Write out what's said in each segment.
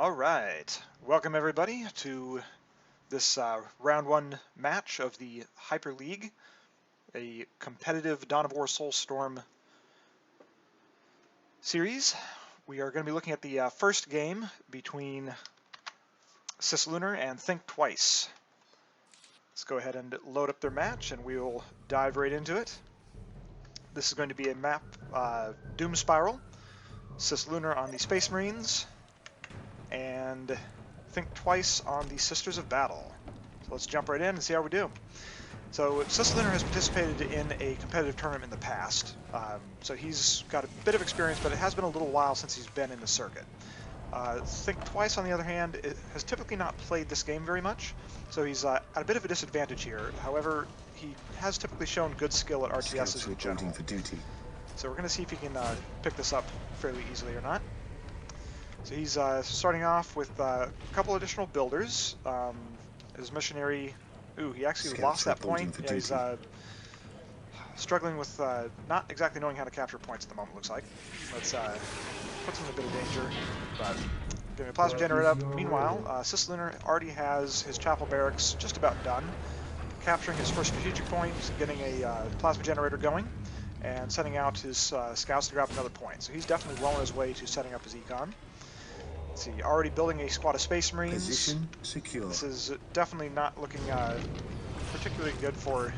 All right, welcome everybody to this round one match of the HyperLeague, a competitive Dawn of War Soulstorm series. We are going to be looking at the first game between Cislunar and ThinkTwicz. Let's go ahead and load up their match and we will dive right into it. This is going to be a map Doom Spiral, Cislunar on the Space Marines, and ThinkTwicz on the Sisters of Battle. So let's jump right in and see how we do. So Cislunar has participated in a competitive tournament in the past, so he's got a bit of experience, but it has been a little while since he's been in the circuit. ThinkTwicz, on the other hand, has typically not played this game very much, so he's at a bit of a disadvantage here. However, he has typically shown good skill at RTSs in general. For duty. So we're going to see if he can pick this up fairly easily or not. So he's starting off with a couple additional builders. His missionary, he actually lost that point. Yeah, he's struggling with not exactly knowing how to capture points at the moment, looks like. Let's puts him in a bit of danger, but getting a plasma generator up. Meanwhile, Cislunar already has his chapel barracks just about done, capturing his first strategic point, getting a plasma generator going, and sending out his scouts to grab another point. So he's definitely well on his way to setting up his econ. Let's see, already building a squad of Space Marines. Position secure. This is definitely not looking particularly good for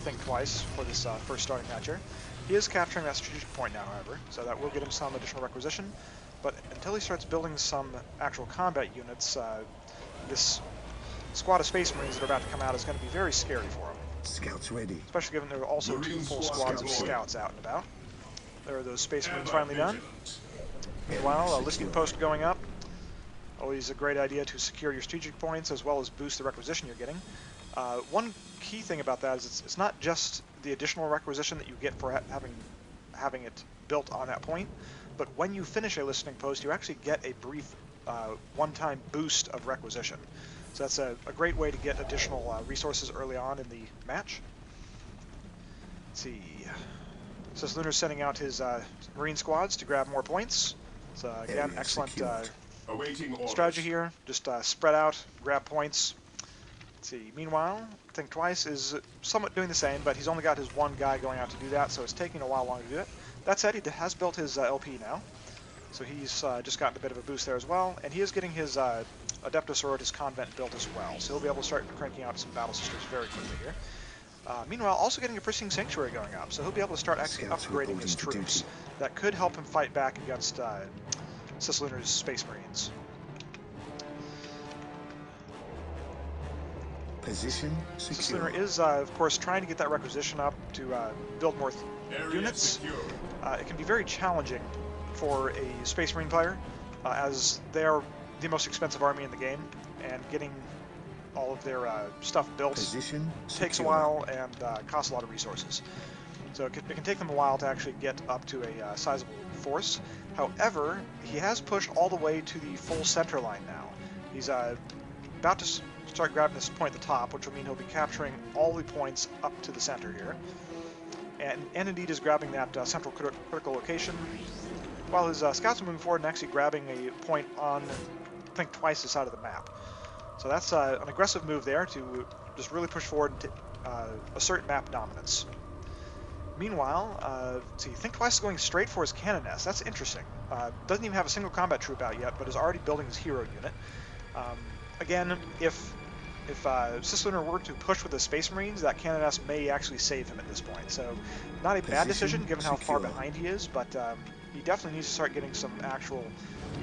ThinkTwicz for this first starting match here. He is capturing that strategic point now, however, so that will get him some additional requisition. But until he starts building some actual combat units, this squad of Space Marines that are about to come out is going to be very scary for him. Scouts ready. Especially given there are also two full squads of scouts out and about. There are those Space Marines finally done. Meanwhile, a listing post going up. Always a great idea to secure your strategic points as well as boost the requisition you're getting. One key thing about that is it's not just the additional requisition that you get for having it built on that point, but when you finish a listening post, you actually get a brief one-time boost of requisition. So that's a great way to get additional resources early on in the match. Let's see. Cislunar sending out his Marine squads to grab more points. So again, excellent strategy here. Just spread out, grab points. Let's see. Meanwhile, ThinkTwicz is somewhat doing the same, but he's only got his one guy going out to do that, so it's taking a while longer to do it. That said, he has built his LP now, so he's just gotten a bit of a boost there as well, and he is getting his Adeptus Sororitas Convent built as well, so he'll be able to start cranking out some Battle Sisters very quickly here. Meanwhile, also getting a Pristine Sanctuary going up, so he'll be able to start actually upgrading his troops. That could help him fight back against Cislunar's Space Marines. Position secure. Cislunar is, of course, trying to get that requisition up to build more units. It can be very challenging for a Space Marine player, as they are the most expensive army in the game, and getting all of their stuff built takes a while and costs a lot of resources. So it can take them a while to actually get up to a sizable force. However, he has pushed all the way to the full center line now. He's about to start grabbing this point at the top, which will mean he'll be capturing all the points up to the center here. And indeed is grabbing that central critical location, while his scouts are moving forward and actually grabbing a point on, I think, twice the side of the map. So that's an aggressive move there to just really push forward and assert map dominance. Meanwhile, let's see, ThinkTwicz is going straight for his cannon nest. That's interesting. Doesn't even have a single combat troop out yet, but is already building his hero unit. Again, if Cislunar were to push with the Space Marines, that cannon nest may actually save him at this point. So, not a bad decision given how far behind he is, but he definitely needs to start getting some actual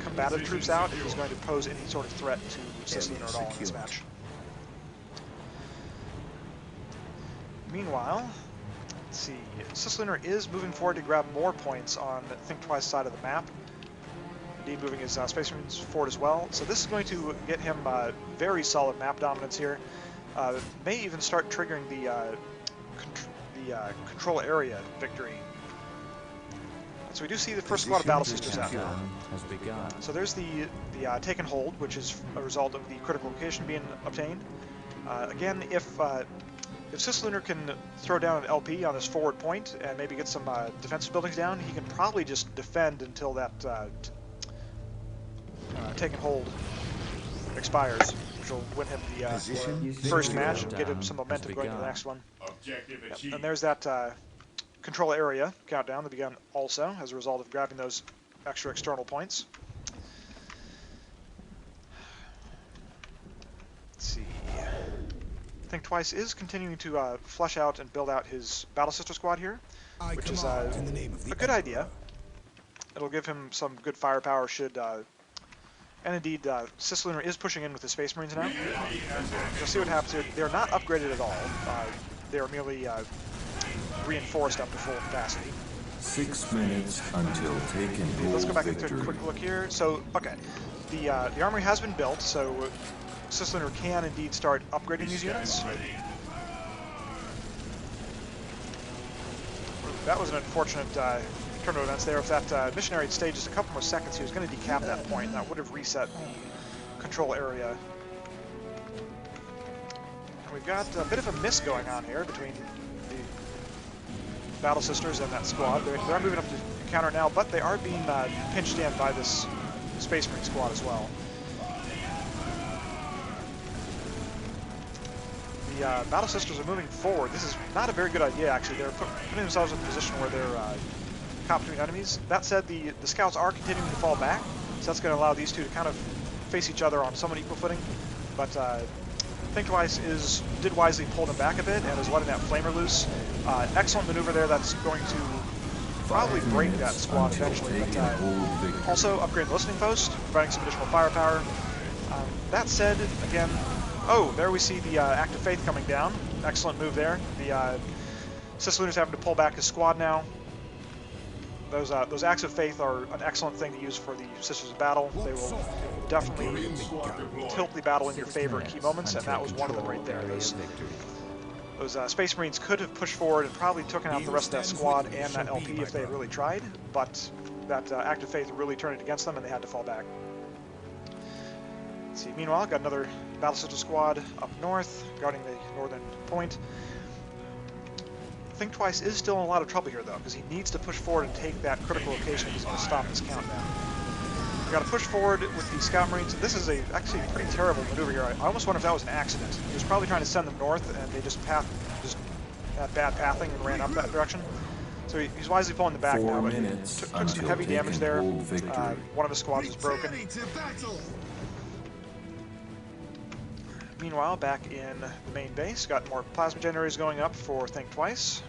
combative troops out if he's going to pose any sort of threat to Cislunar at all in this match. Meanwhile, let's see, Cislunar is moving forward to grab more points on ThinkTwicz side of the map. Indeed, moving his Space Marines forward as well. So this is going to get him very solid map dominance here. May even start triggering the control area victory. So we do see the first squad of Battle Sisters out now. So there's the taken hold, which is a result of the critical location being obtained. Again, if Cislunar can throw down an LP on his forward point and maybe get some defensive buildings down, he can probably just defend until that taking hold expires, which will win him the Position. first Victory. match and get him some momentum going to the next one. Yep. And there's that control area countdown that began also as a result of grabbing those extra external points. Let's see. ThinkTwicz is continuing to flesh out and build out his Battle Sister squad here, which is a good idea. It'll give him some good firepower should, and indeed, Cislunar is pushing in with the Space Marines now. You'll see what happens here. They're not upgraded at all. They are merely reinforced up to full capacity. 6 minutes until taking hold. Let's go back and take a quick look here. So, okay, the armory has been built, so Cislunar can indeed start upgrading these units. That was an unfortunate turn of events there. If that missionary had stayed just a couple more seconds, he was going to decap that point. That would have reset the control area. And we've got a bit of a miss going on here between the Battle Sisters and that squad. They're moving up to counter now, but they are being pinched in by this Space Marine squad as well. The Battle Sisters are moving forward. This is not a very good idea, actually. They're putting themselves in a position where they're caught between enemies. That said, the scouts are continuing to fall back, so that's going to allow these two to kind of face each other on somewhat equal footing. But ThinkTwicz did wisely pull them back a bit and is letting that flamer loose. Excellent maneuver there. That's going to probably break that squad eventually. But also upgrade the listening post, providing some additional firepower. That said, again, oh, there we see the Act of Faith coming down. Excellent move there. The Cisluna's having to pull back his squad now. Those Acts of Faith are an excellent thing to use for the Sisters of Battle. They will definitely tilt the battle in your favor at key moments, and that was one of them right there. Those Space Marines could have pushed forward and probably taken out the rest of that squad and that LP if they had really tried, but that Act of Faith really turned it against them and they had to fall back. Let's see, meanwhile, got another Battle Sister squad up north, guarding the northern point. ThinkTwicz is still in a lot of trouble here, though, because he needs to push forward and take that critical location if he's going to stop this countdown. We've got to push forward with the Scout Marines. This is actually a pretty terrible maneuver here. I almost wonder if that was an accident. He was probably trying to send them north, and they just had bad pathing and ran up that direction. So he's wisely pulling them back now, but he took some heavy damage there. One of his squads was broken. Meanwhile, back in the main base, got more plasma generators going up for ThinkTwicz.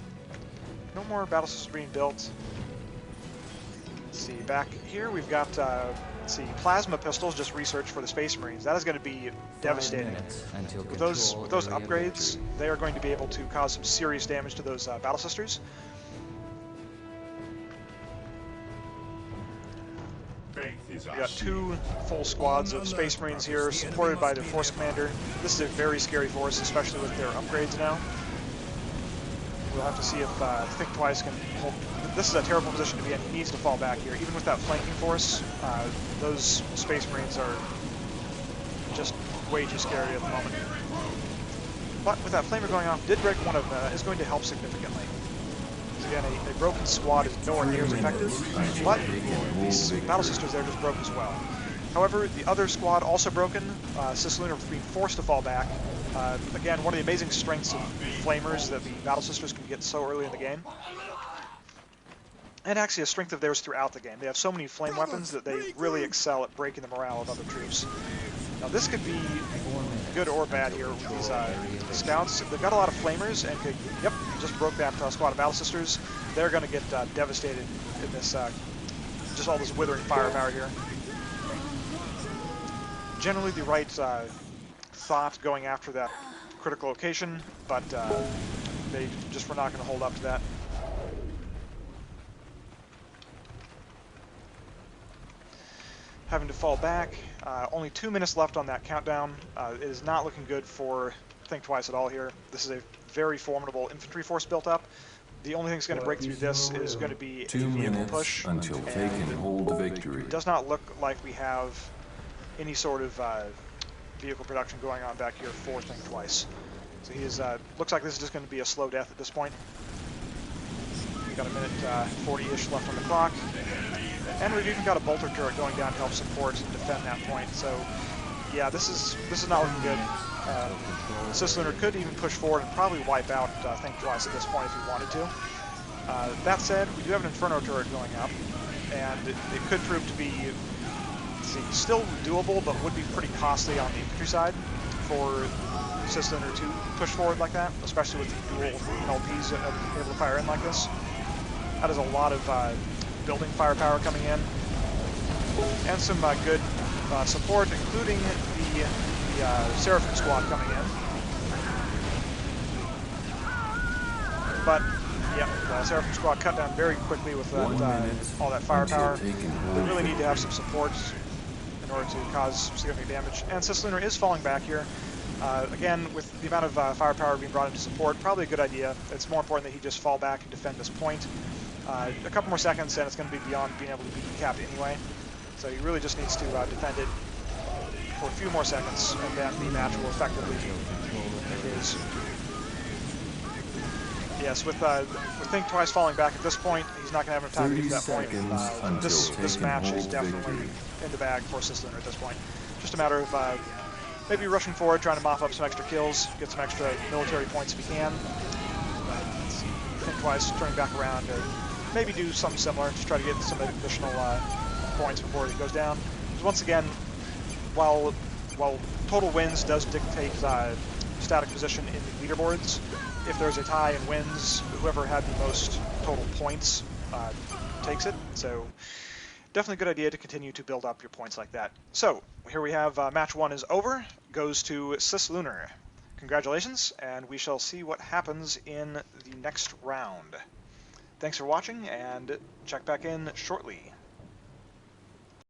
No more battle systems being built. Let's see, back here we've got, let's see, plasma pistols just researched for the Space Marines. That is going to be devastating. With those upgrades, they are going to be able to cause some serious damage to those battle sisters. We got two full squads of Space Marines here, supported by their Force Commander. This is a very scary force, especially with their upgrades now. We'll have to see if ThinkTwicz can hold. This is a terrible position to be in. He needs to fall back here. Even with that flanking force, those Space Marines are just way too scary at the moment. But with that flamer going off, did break one of them, is going to help significantly. Again, a broken squad is nowhere near as effective, but these Battle Sisters there just broke as well. However, the other squad also broken. Cislunar being forced to fall back. Again, one of the amazing strengths of flamers that the Battle Sisters can get so early in the game. And actually a strength of theirs throughout the game. They have so many flame weapons that they really excel at breaking the morale of other troops. Now this could be good or bad here with these scouts. They've got a lot of flamers and could, yep, just broke that squad of Battle Sisters. They're going to get devastated in this, just all this withering firepower here. Generally the right thought going after that critical location, but they just were not going to hold up to that. Having to fall back. Only 2 minutes left on that countdown. It is not looking good for ThinkTwicz at all here. This is a very formidable infantry force built up. The only thing that's going to break through this is going to be a vehicle push. Until taking hold victory. It does not look like we have any sort of vehicle production going on back here for ThinkTwicz. So he is, looks like this is just going to be a slow death at this point. got a minute 40-ish left on the clock. And we've even got a bolter turret going down to help support and defend that point. So, yeah, this is not looking good. Cislunar could even push forward and probably wipe out ThinkTwicz at this point if he wanted to. That said, we do have an Inferno turret going up, and it could prove to be still doable, but would be pretty costly on the infantry side for Cislunar to push forward like that, especially with the dual LPs able to fire in like this. That is a lot of building firepower coming in, and some good support, including the Seraphim squad coming in. But yeah, the Seraphim squad cut down very quickly with that, all that firepower. We really need to have some support in order to cause significant damage. And Cislunar is falling back here. Again, with the amount of firepower being brought into support, probably a good idea. It's more important that he just fall back and defend this point. A couple more seconds and it's going to be beyond being able to be decapped anyway. So he really just needs to defend it for a few more seconds, and then the match will effectively be his. Yes, with ThinkTwicz falling back at this point, he's not going to have enough time to get to that point. This match is definitely in the bag for Cislunar at this point. Just a matter of maybe rushing forward, trying to mop up some extra kills, get some extra military points if he can. ThinkTwicz turning back around to maybe do something similar, just try to get some additional points before he goes down. Because once again, while total wins does dictate static position in the leaderboards, if there's a tie in wins, whoever had the most total points takes it. So definitely a good idea to continue to build up your points like that. So here we have match 1 is over, goes to Cislunar. Congratulations, and we shall see what happens in the next round. Thanks for watching, and check back in shortly.